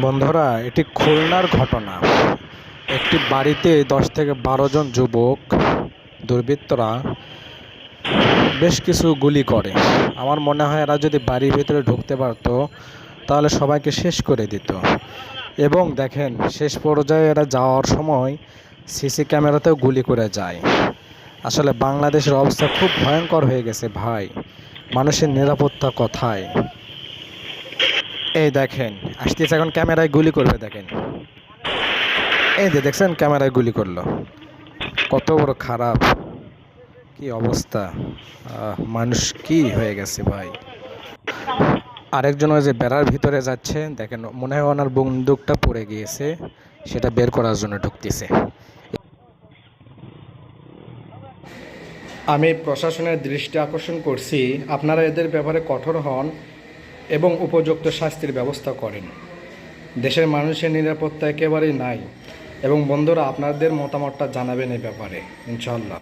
বন্ধুরা, এটি খুলনার ঘটনা। একটি বাড়িতে 10 থেকে 12 জন যুবক দুর্বৃত্তরা বেশ কিছু গুলি করে। আমার মনে হয় এরা যদি বাড়ির ভিতরে ঢুকতে পারতো তাহলে সবাইকে শেষ করে দিত। এবং দেখেন, শেষ পর্যায়ে এরা যাওয়ার সময় সিসি ক্যামেরাতেও গুলি করে যায়। আসলে বাংলাদেশের অবস্থা খুব ভয়ঙ্কর হয়ে গেছে ভাই। মানুষের নিরাপত্তা কোথায়? এই দেখেন, আসতেছে, এখন ক্যামেরায় গুলি করবে। দেখেন, এই যে দেখছেন, ক্যামেরায় গুলি করলো। কত বড় খারাপ, কি অবস্থা! মানুষ কি হয়ে গেছে ভাই। আরেকজন ওই যে বেড়ার ভিতরে যাচ্ছে, দেখেন, মনে হয় ওনার বন্দুকটা পড়ে গিয়েছে, সেটা বের করার জন্য ঢুকতেছে। আমি প্রশাসনের দৃষ্টি আকর্ষণ করছি, আপনারা এদের ব্যাপারে কঠোর হন এবং উপযুক্ত শাস্তির ব্যবস্থা করেন। দেশের মানুষের নিরাপত্তা একেবারেই নাই। এবং বন্ধুরা, আপনাদের মতামতটা জানাবেন এই ব্যাপারে, ইনশাআল্লাহ।